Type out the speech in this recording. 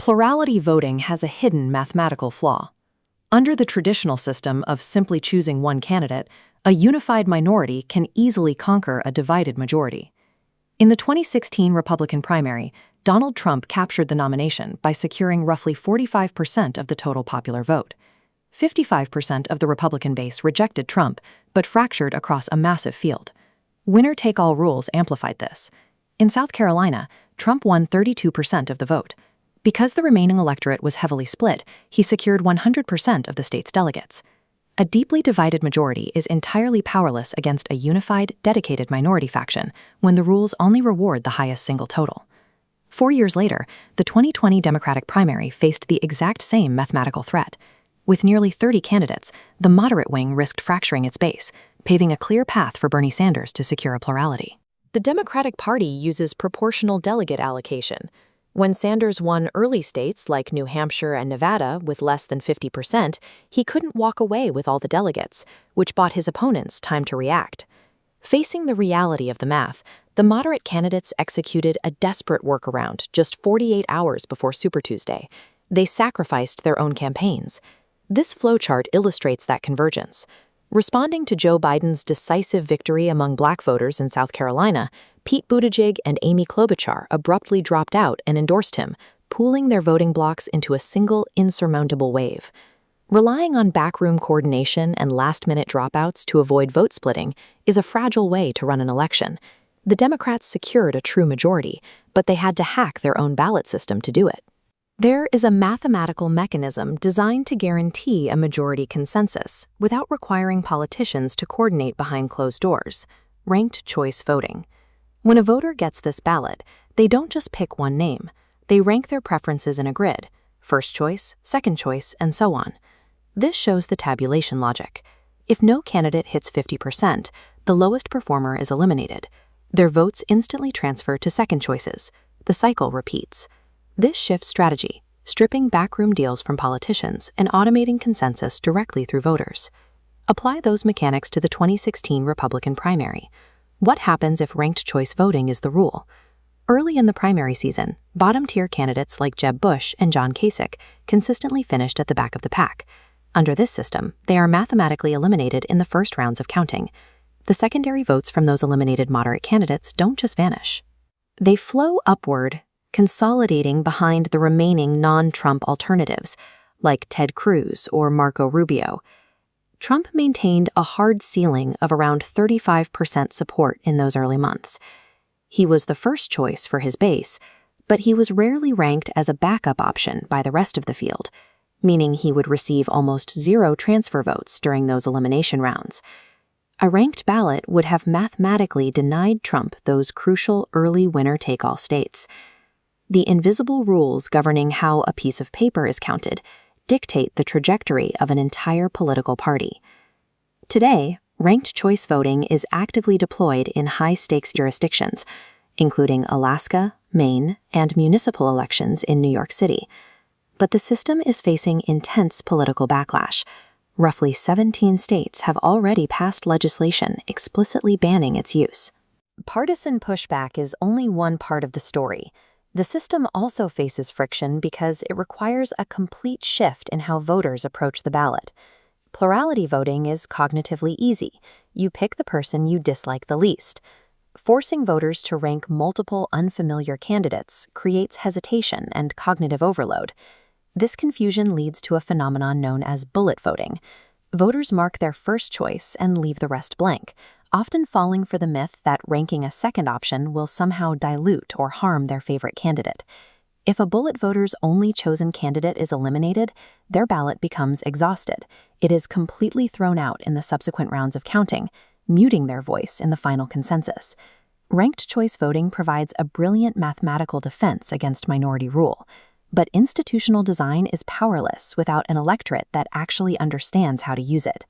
Plurality voting has a hidden mathematical flaw. Under the traditional system of simply choosing one candidate, a unified minority can easily conquer a divided majority. In the 2016 Republican primary, Donald Trump captured the nomination by securing roughly 45% of the total popular vote. 55% of the Republican base rejected Trump, but fractured across a massive field. Winner-take-all rules amplified this. In South Carolina, Trump won 32% of the vote. Because the remaining electorate was heavily split, he secured 100% of the state's delegates. A deeply divided majority is entirely powerless against a unified, dedicated minority faction when the rules only reward the highest single total. 4 years later, the 2020 Democratic primary faced the exact same mathematical threat. With nearly 30 candidates, the moderate wing risked fracturing its base, paving a clear path for Bernie Sanders to secure a plurality. The Democratic Party uses proportional delegate allocation. When Sanders won early states like New Hampshire and Nevada with less than 50%, he couldn't walk away with all the delegates, which bought his opponents time to react. Facing the reality of the math, the moderate candidates executed a desperate workaround just 48 hours before Super Tuesday. They sacrificed their own campaigns. This flowchart illustrates that convergence. Responding to Joe Biden's decisive victory among black voters in South Carolina, Pete Buttigieg and Amy Klobuchar abruptly dropped out and endorsed him, pooling their voting blocks into a single insurmountable wave. Relying on backroom coordination and last-minute dropouts to avoid vote splitting is a fragile way to run an election. The Democrats secured a true majority, but they had to hack their own ballot system to do it. There is a mathematical mechanism designed to guarantee a majority consensus without requiring politicians to coordinate behind closed doors: ranked choice voting. When a voter gets this ballot, they don't just pick one name. They rank their preferences in a grid: first choice, second choice, and so on. This shows the tabulation logic. If no candidate hits 50%, the lowest performer is eliminated. Their votes instantly transfer to second choices. The cycle repeats. This shifts strategy, stripping backroom deals from politicians and automating consensus directly through voters. Apply those mechanics to the 2016 Republican primary. What happens if ranked choice voting is the rule? Early in the primary season, bottom-tier candidates like Jeb Bush and John Kasich consistently finished at the back of the pack. Under this system, they are mathematically eliminated in the first rounds of counting. The secondary votes from those eliminated moderate candidates don't just vanish. They flow upward, consolidating behind the remaining non-Trump alternatives, like Ted Cruz or Marco Rubio. Trump maintained a hard ceiling of around 35% support in those early months. He was the first choice for his base, but he was rarely ranked as a backup option by the rest of the field, meaning he would receive almost zero transfer votes during those elimination rounds. A ranked ballot would have mathematically denied Trump those crucial early winner-take-all states. The invisible rules governing how a piece of paper is counted dictate the trajectory of an entire political party. Today, ranked choice voting is actively deployed in high-stakes jurisdictions, including Alaska, Maine, and municipal elections in New York City. But the system is facing intense political backlash. Roughly 17 states have already passed legislation explicitly banning its use. Partisan pushback is only one part of the story. The system also faces friction because it requires a complete shift in how voters approach the ballot. Plurality voting is cognitively easy. You pick the person you dislike the least. Forcing voters to rank multiple unfamiliar candidates creates hesitation and cognitive overload. This confusion leads to a phenomenon known as bullet voting. Voters mark their first choice and leave the rest blank, often falling for the myth that ranking a second option will somehow dilute or harm their favorite candidate. If a bullet voter's only chosen candidate is eliminated, their ballot becomes exhausted. It is completely thrown out in the subsequent rounds of counting, muting their voice in the final consensus. Ranked choice voting provides a brilliant mathematical defense against minority rule. But institutional design is powerless without an electorate that actually understands how to use it.